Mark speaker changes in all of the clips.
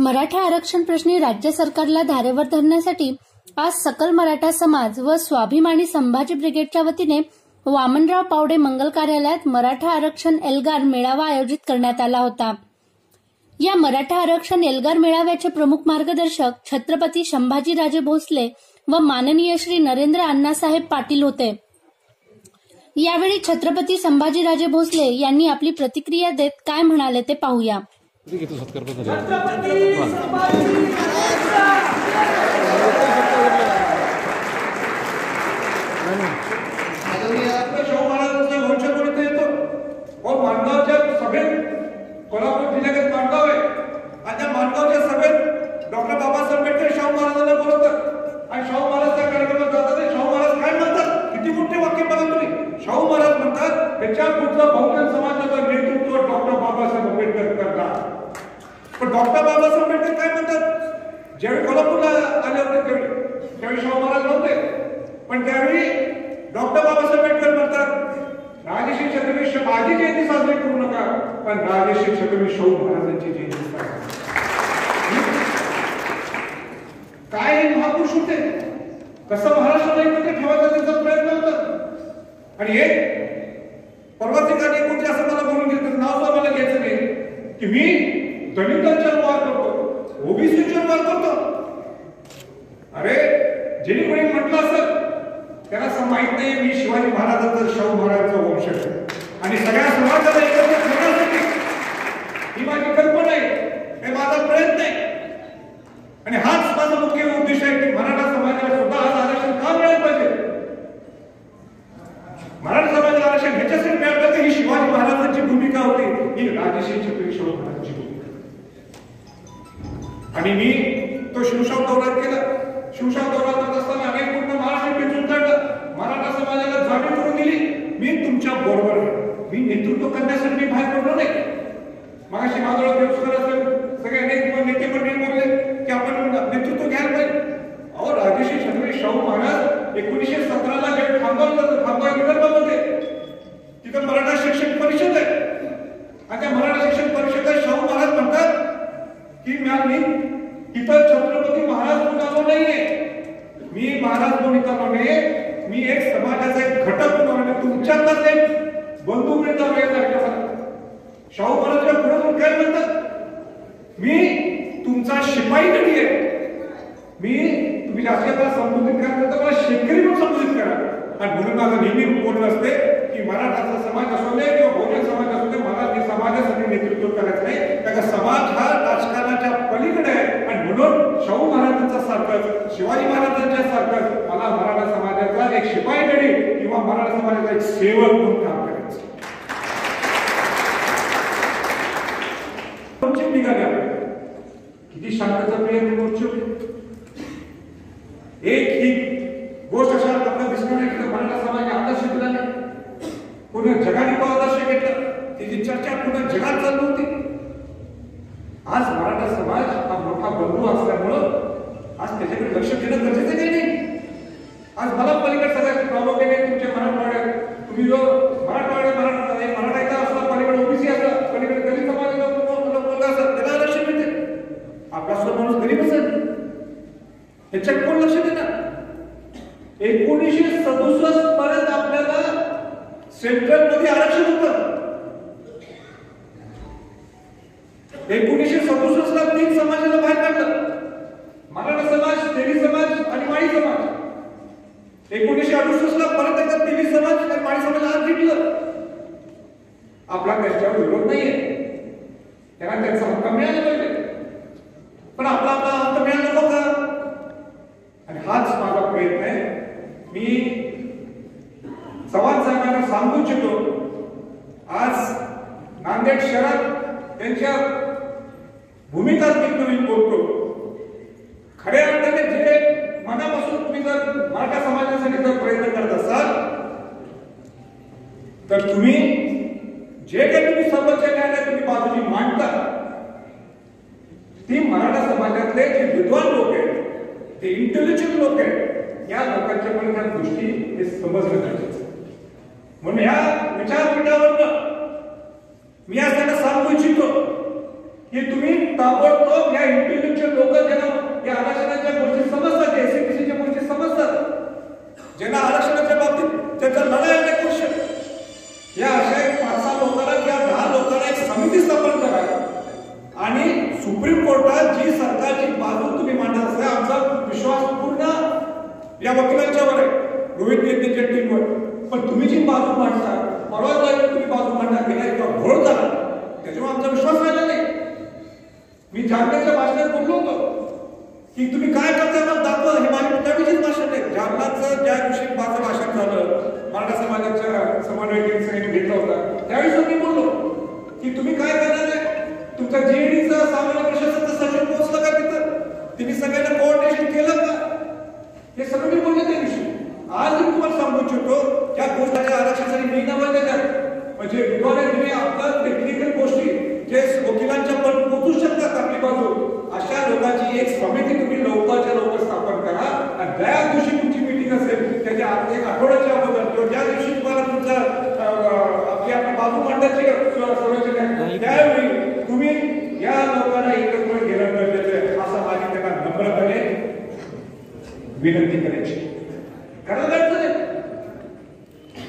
Speaker 1: मराठा आरक्षण प्रश्नी राज्य सरकारला धारेवर धरण्यासाठी आज सकल मराठा समाज व स्वाभिमानी संभाजी ब्रिगेडच्या वतीने वामनराव पावडे मंगल कार्यालयात मराठा आरक्षण एल्गार मेळावा आयोजित करण्यात आला होता। या मराठा आरक्षण एल्गार मेळाव्याचे प्रमुख मार्गदर्शक छत्रपती संभाजीराजे भोसले व माननीय श्री नरेंद्र अण्णासाहेब पाटील होते। यावेळी छत्रपती संभाजीराजे भोसले यांनी आपली प्रतिक्रिया देत काय म्हणाले ते पाहूया।
Speaker 2: माणगावच्या सभेत कोल्हापूर जिल्ह्यात माणगाव आहे आणि त्या माणगावच्या सभेत डॉक्टर बाबासाहेब आंबेडकर शाहू महाराजांना बोलवतात आणि शाहू महाराज त्या कार्यक्रमात जातात। शाहू महाराज काय म्हणतात, किती मोठे वाक्य बघा तुम्ही। शाहू महाराज म्हणतात त्याच्या पुढचं बहुजन समाजाचं नेतृत्व डॉक्टर बाबासाहेब आंबेडकर करतात। पण डॉक्टर बाबासाहेब आंबेडकर काय म्हणतात, ज्यावेळी कोल्हापूरला आले होते त्यावेळी शाहू महाराज नव्हते, पण त्यावेळी डॉक्टर बाबासाहेब आंबेडकर म्हणतात राजश्री छत्रपती शिवाजी जयंती साजरी करू नका, पण राजश्री छत्रपती शाहू महाराजांची जयंती साजरी काय महापुरुष होते, कसं महाराष्ट्राला एकत्र ठेवायचा त्यांचा प्रयत्न होता। आणि एक परवाच एकाने कोणते असं मला बोलून घेतलं, नाव सुद्धा मला घ्यायचं नाही, की मी दलितांच्यावर वार करतो, ओबीसीच्यावर वार करतो। अरे ज्यांनी कोणी म्हटलं असेल त्याला असं माहित नाही मी शिवाजी महाराजांचा शाहू महाराजांचा वंश आहे आणि सगळ्या समाजाला एकत्र ठेवण्यासाठी ही माझी कल्पना आहे, हे माझा प्रयत्न आहे। आणि हाच माझा मुख्य उद्देश आहे की मराठा समाजाला सुद्धा आज आरक्षण का मिळालं पाहिजे। मराठा समाजाला आरक्षण ह्याच्यासाठी मिळालं पाहिजे, ही शिवाजी महाराजांची भूमिका होती, ही राजश्री छत्रपती शाहू महाराजांची भूमिका। आणि मी तो शिवशाव दौरा केला। शिवशाव दौरा करत असताना अनेक पूर्ण महाराष्ट्र पिचून काढलं, मराठा समाजाला जाणीव करून दिली मी तुमच्या बरोबर आहे, मी नेतृत्व करण्यासाठी मी बाहेर पडलो नाही। मगाशी माधवराव देवसकर असेल सगळे अनेक नेते मंडळी बोलले की आपण नेतृत्व घ्यायला पाहिजे। अहो राजश्री छत्रपती शाहू महाराज 1917ला जे खामगाव विदर्भामध्ये तिथं मराठा शिक्षण परिषद आहे आणि त्या मराठा शिक्षण परिषदेत शाहू महाराज म्हणतात की मी तिथं छत्रपती महाराज म्हणून आलो नाहीये, मी महाराज म्हणून आलो नाही, मी एक समाजाचा एक घटक म्हणून तुमच्यातलाच एक बंधू मिळता वेळेसारखा। शाहू महाराज पुढे काय म्हणतात, मी तुमचा शिपाई नाही आहे, मी तुम्ही जास्त संबोधित करा तर मला शेतकरी म्हणून संबोधित करा। आणि म्हणून माझं नेहमी बोलणं असते की मराठाचा समाज असू दे किंवा बहुजन समाज असू दे, मला ते समाजासाठी नेतृत्व करायचं नाही, कारण समाज हा राजकारणाच्या पलीकडे आहे। आणि म्हणून शाहू महाराजांचा सारखं शिवाजी महाराजांच्या सारखं मला मराठा समाजाचा एक शिपाई गडी किंवा मराठा समाजाचा एक सेवक म्हणून काम करायचं। किती शांतता प्रिय एक ही गोष्ट अशा आपल्याला दिसणार नाही की मराठा समाज आदर्श घेतला नाही, पूर्ण जगाने तो आदर्श घेतला, त्याची चर्चा पूर्ण जगात चालू होती। आज मराठा समाज हा मोठा बंधू असल्यामुळं आज त्याच्याकडे लक्ष देणं गरजेचं नाही। आज मला पलीकडे सगळ्यात प्रामुख्याने तुमच्या मराठवाड्यात तुम्ही जो मराठा इथं असला, पलीकडे ओबीसी असला, पलीकडे दलित समाजाचा मुलगा असला त्याला लक्ष मिळते, आपला सुद्धा माणूस गरीब असेल ह्याच्यात कोण लक्ष देणार। 1967 पर्यंत आपल्याला सेंट्रल मध्ये आरक्षण होतं। 1967 ला 3 समाजाला बाहेर काढलं, मराठा समाज, तेली समाज आणि माळी समाज। 1968 ला परत एकदा तेली समाज आणि माळी समाजाला आत घेतलं। आपला त्याच्यावर विरोध नाहीये, त्यांना त्यांचा हक्क मिळाला पाहिजे, पण आपला हक्क मिळाला नको का? आणि हाच माझा प्रयत्न आहे। मी चव्हाण साहेबांना सांगू इच्छितो, आज नांदेड शहरात त्यांच्या भूमिकाच मी तुम्ही बोलतो, खऱ्या अर्थाने जे मनापासून तुम्ही जर मराठा समाजासाठी जर प्रयत्न करत असाल तर तुम्ही जे काही तुम्ही सर्वोच्च न्यायालयात तुम्ही बाजूनी मांडता ती मराठा समाजातले जे विद्वान लोक आहेत, ते इंटेलिजंट लोक आहेत, या लोकांच्या पण ह्या गोष्टी हे समजलं गरजेचं। म्हणून ह्या विचारपीठावर मी आज त्यांना सांगू इच्छितो की तुम्ही ताबडतोब या इंटेलिजंट लोक ज्यांना या आरक्षणाच्या गोष्टी समजतात, एससीबीसीच्या गोष्टी समजतात, ज्यांना आरक्षणाच्या बाबतीत त्याचा लढाई आहे क्वेश्चन, या अशा एक 5-6 लोकांना किंवा 10 लोकांना एक समिती स्थापन करा आणि सुप्रीम कोर्टात जी सरकारची बाजू तुम्ही मांडत असता, आमचा विश्वास पूर्ण या वकिलांच्यावर आहे, रोहित नेतेच्या टीमवर. पण तुम्ही जी बाजू मांडता, परवा तुम्ही बाजू मांडता गेला किंवा घोळ झाला, त्याच्यामुळे आमचा विश्वास राहिला नाही. मी जालन्याच्या भाषणात बोललो होतो की तुम्ही काय करताय मला दाखवा. हे माझे त्यावेळीच भाषण आहे. जालनाचं ज्या दिवशी माझं भाषण झालं, मराठा समाजाच्या समन्वयकांनी घेतलं होतं, त्यावेळेस मी बोललो की तुम्ही काय करणार आहे. तुमचा जेडीचं सामान्य प्रशासनाचं सचिव पोहोचलं का तिथं, तुम्ही सगळ्यांना कोऑर्डिनेशन केलं का, हे सगळं मी बोलले त्या दिवशी. आज मी तुम्हाला सांगू इच्छितो त्या गोष्टीच्या आरक्षणासाठी मी न बदलल्या म्हणजे विभागाने तुम्ही आपलं टेक्निकल गोष्टी जे वकिलांच्या पण पोहोचू शकतात आपली बाजू, अशा लोकांची एक समिती तुम्ही लवकरच्या लवकर स्थापन करा. आणि ज्या दिवशी तुमची मीटिंग असेल त्याच्या एक आठवड्याच्या अगोदर किंवा ज्या दिवशी तुम्हाला तुमचा आपली बाजू मांडायची संरचना, त्यावेळी तुम्ही या लोकांना एकत्र घेणं गरजेचं आहे, असं माझी त्यांना नम्रपणे विनंती करायची.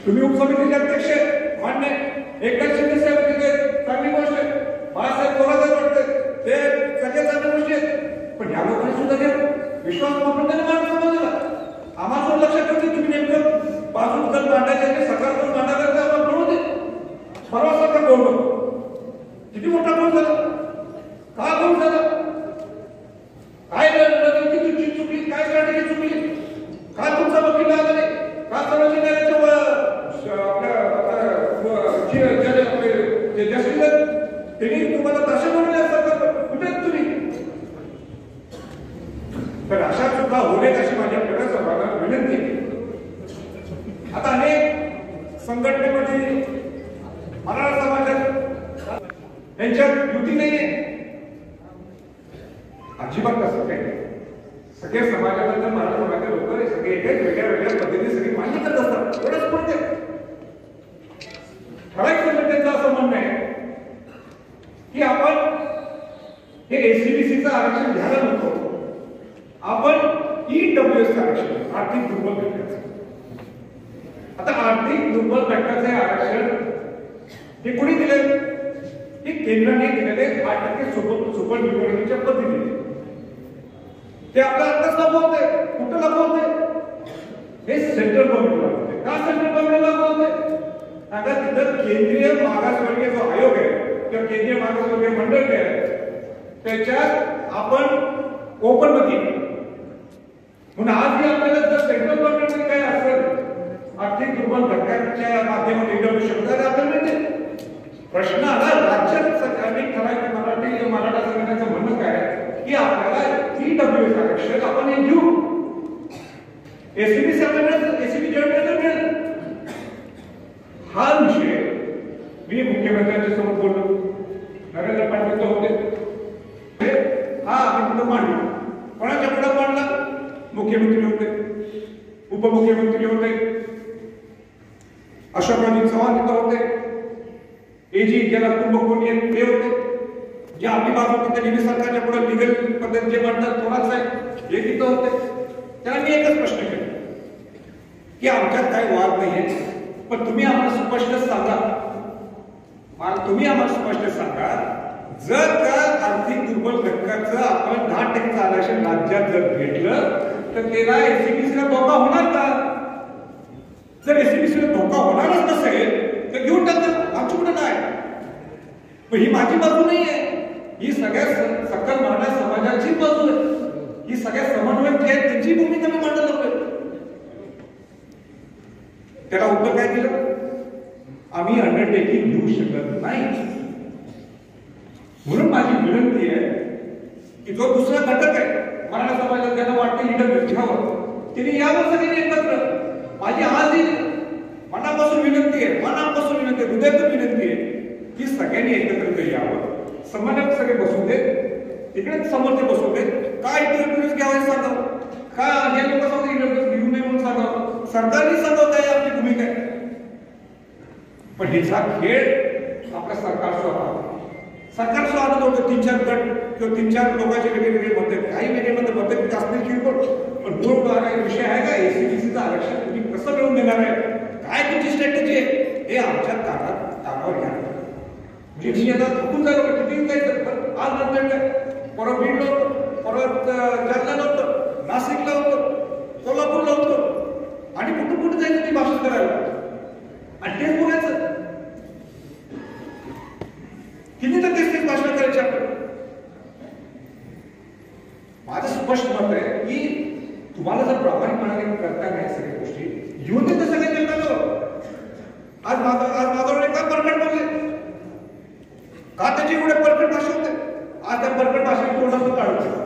Speaker 2: तुम्ही उपसमितीचे अध्यक्ष मान्य, एकनाथ शिंदे साहेब तिथे चांगली गोष्ट आहे, बाळासाहेब थोरात वाटते ते सगळ्या चांगल्या गोष्टी आहेत. पण या लोकांनी सुद्धा घ्या विश्वास आपण त्यांना माणूस समजला. आम्हाला लक्षात ठेवते तुम्ही नेमकं बाजू जर मांडायचे सकाळ मांडायला आम्हाला कळू दे. परवा सकाळ बोललो किती मोठा गोल झाला, का गोल झाला, काय रणनीती तुमची चुकली, काय स्ट्रॅटेजी चुकली, का तुमचा वकील आला नाही, का सर्वोच्च न्यायालयाच्या त्यांनी तुम्हाला तशा म्हणले असतात कुठे तुम्ही. तर अशा सुद्धा होण्यात अशी माझी आपल्याला सर्वांना विनंती. आता अनेक संघटनेमध्ये मराठा समाजात यांच्यात युती नाहीये, अजिबात कसं काही. सगळ्या समाजाबद्दल मराठा समाजाचे लोक सगळे एक वेगळ्या वेगळ्या पद्धतीने सगळी मान्य करत असतात, एवढंच पडते. ठराविक संघटनेचं असं म्हणणं आहे की आपण हे एससीबीसीचं आरक्षण घ्यायला नको, आपण ईडब्ल्यूएस आरक्षण, आर्थिक दुर्बल घटकाचं. आता आर्थिक दुर्बल घटकाचे आरक्षण हे कोणी दिले, हे केंद्राने दिलेले 8% सुपर न्यूमरेटरच्या पद्धतीने. ते आपल्या अर्थच लागू होते, कुठं लागू होते, हे सेंट्रल गव्हर्नमेंट लागू होते. का सेंट्रल गव्हर्नमेंट लागू होते, आता तिथं केंद्रीय मागासवर्गीय जो आयोग आहे किंवा केंद्रीय मागासवर्गीय मंडळ आहे त्याच्यात आपण ओपन मध्ये म्हणून आजही आपल्याला जर सेंट्रल गव्हर्नमेंट काय असेल आर्थिक दुर्बल घटकांच्या माध्यमातून ईडब्ल्यू शब्द आपल्याला मिळते. प्रश्न आला राज्यात सरकारने ठराविक मराठा संघटनेचं म्हणणं काय की आपल्याला ईडब्ल्यूएस आरक्षण आपण हे घेऊ, एसीबी आपल्याला एसीबी जॉईंट मिळेल. हा विषय मी मुख्यमंत्र्यांच्या समोर बोललो, नरेंद्र पाटील होते, हा आम्ही पुढे मांडला. कोणाच्या पुढे मांडला, मुख्यमंत्री होते, उपमुख्यमंत्री होते, अशोकराव चव्हाण तिथं होते, एजी ज्याला कुंभकोणी ते होते, जे आपली बाजू तिथे नेहमी सरकारच्या पुढे लिगल पद्धतीने मांडतात थोडाच आहे हे तिथं होते. त्याला मी एकच प्रश्न केला की आमच्यात काही वाद नाहीये, पण तुम्ही आम्हाला स्पष्ट सांगा, तुम्ही आम्हाला स्पष्ट सांगा, जर का आर्थिक दुर्बल घटकाचं आपण 10% आरक्षण राज्यात जर घेतलं तर त्याला एससीबीसीला धोका होणार का. जर एससीबीसीला धोका होणारच नसेल तर घेऊन टाकतात, आमच्याकडे नाही. ही माझी बाजू नाहीये, ही सगळ्या सकल मराठा समाजाची बाजू आहे, ही सगळ्या समन्वयक जे आहेत त्यांची भूमिका मी मांडत होतो. त्याला उत्तर काय दिलं, आम्ही अंडरटेकिंग घेऊ शकत नाही. म्हणून माझी विनंती आहे की जो दुसरा घटक आहे मराठा समाजात ज्यांना वाटतं ईडब्ल्यूएस घ्यावं त्यांनी यावं सगळ्यांनी एकत्र. माझी आजही मनापासून विनंती आहे, मनापासून विनंती आहे, हृदयातून विनंती आहे की सगळ्यांनी एकत्र यावं. समन्वयक सगळे बसून दे, तिकडे समोर ते बसून दे, काय ईडब्ल्यूएस घ्यावं सांगावं, का हे लोक सांगतात ईडब्ल्यूएस घेऊ नये म्हणून सांगावं, सरकारने सांगावं काय आपली भूमिका आहे. पण हिचा खेळ आपलं सरकार स्वतः सरकार सुद्धा आणत होतं 3-4 गट किंवा 3-4 लोकांचे वेगवेगळे मतं. काही वेगळे मतं असतील किरकोळ, पण मूळ विषय आहे का एसीबीसीचं आरक्षण तुम्ही कसं मिळवून देणार आहे, काय तुमची स्ट्रॅटेजी आहे हे आमच्या कानावर घ्या. म्हणजे मी आता थकून झालो किती जायचं. आज नंतर परत बीडला होतं, परत जालन्याला होतं, नाशिकला होतं, कोल्हापूरला होतं आणि कुठं कुठं जायचं ते भाषण करायला आणि तेच बोलायचं. किती तर तेच भाषण करायचे आपण. माझं स्पष्ट मत आहे की तुम्हाला जर प्रामाणिकपणाने करता नाही सगळ्या गोष्टी येऊन देतं सगळे जगाला. आज माधवराव का परकट बोलले, का त्याची एवढे परकट भाषा होते. आज त्या परकट भाषेत तोंडाचं काढतो.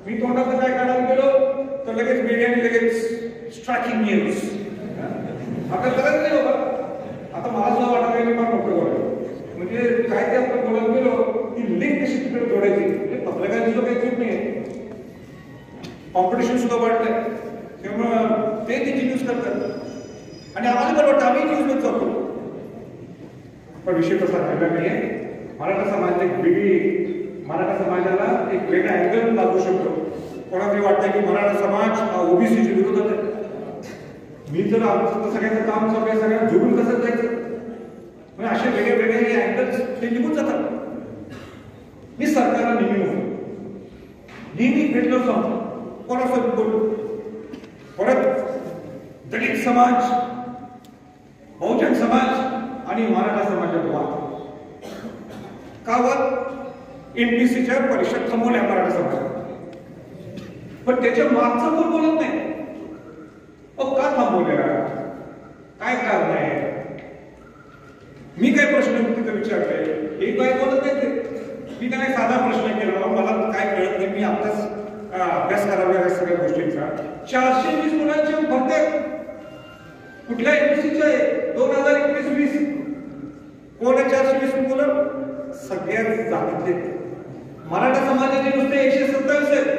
Speaker 2: मी तोंडाचं काय काढायला गेलो तर लगेच मीडियाने लगेच स्ट्रायकिंग न्यूज. आता करायचं नाही बाबा. आता मला सुद्धा वाटायला मी फार मोठं बोलतो. म्हणजे काय ते आपण बोलायला गेलो ती लिंक कशी तिकडे जोडायची. म्हणजे पत्रकारितेचं काही चूक नाही. कॉम्पिटिशन सुद्धा वाढलंय त्यामुळं ते त्याची न्यूज करतात आणि आम्हाला बरं वाटतं आम्ही न्यूज मध्ये जातो. पण विषय तसा राहिला नाहीये. मराठा समाज एक वेगळी, मराठा समाजाला एक वेगळा अँगल लागू शकतो. कोणाला वाटतं की मराठा समाज हा ओबीसीच्या विरोधात आहे. मी जर आमचं सगळ्यांचं काम चालू आहे सगळ्यांना जोडून कसं जायचं म्हणजे असे वेगळे वेगळे अँगल्स ते निघून जातात. मी सरकारला नेहमी भेटलो सांगतो कोणासोबत बोललो. परत दलित समाज, बहुजन समाज आणि मराठा समाजात वाद का वाद एमपीसीच्या परिषद थांबवल्या मराठा समाजात. पण त्याच्या मागचं कोण बोलत नाही. का थांबवल्या, काय कारण आहे. मी काय प्रश्न तिथं विचारतोय एक बाई बोलत नाही. मी त्यांना साधा प्रश्न केला मला काय कळत नाही. मी आताच अभ्यास करावा या सगळ्या गोष्टींचा. 420 मुलांचे भरते कुठल्या एमपीसीचे 2021-20 कोण 420 मुलं सगळ्याच जातीतले. मराठा समाजाचे नुसते 127 आहेत.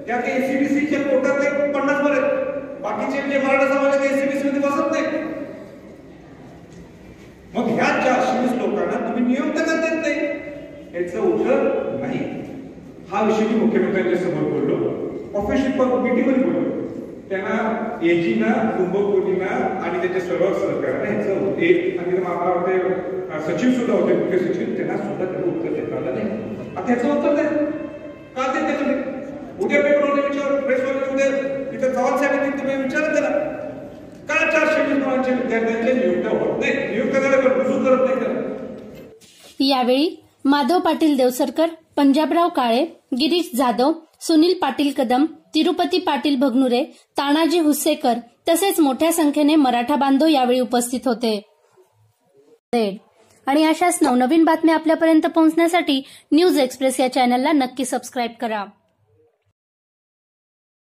Speaker 2: त्यात एसीबीसीच्या कोटात 50 वर आहेत. बाकीचे जे मराठा समाजात एसीबीसी मध्ये बसत नाही. मग ह्या 420 लोकांना तुम्ही नियुक्त का देत नाही याचं उत्तर नाही. हा विषय मी मुख्यमंत्र्यांच्या समोर बोललो. ऑफिशियल मीटिंगमध्ये बोललो. त्यांना एजीना, कुंभकोणीना आणि त्याच्या सर्व सरकारने ह्याचं एक आणि मागावर सचिव सुद्धा होते, मुख्य सचिव, त्यांना सुद्धा त्याचं उत्तर देता आलं नाही. आता ह्याचं उत्तर द्या का ते त्याच्यामध्ये. उद्या पेपरवाले विचार, प्रेसवाले उद्या इथं चव्हाण साहेब तुम्ही विचारत त्याला का 420 मुलांच्या विद्यार्थ्यांच्या नियुक्त्या होत नाही, नियुक्त करायला रुजू करत नाही त्याला.
Speaker 1: यावेळी माधव पाटील देवसरकर, पंजाबराव काळे, गिरीश जाधव, सुनील पाटील कदम, तिरुपती पाटील भगनुरे, तानाजी हुस्सेकर तसेच मोठ्या संख्येने मराठा बांधव यावेळी उपस्थित होते. आणि अशाच नवनवीन बातम्या आपल्यापर्यंत पोहोचण्यासाठी न्यूज एक्सप्रेस या चॅनलला नक्की सबस्क्राईब करा.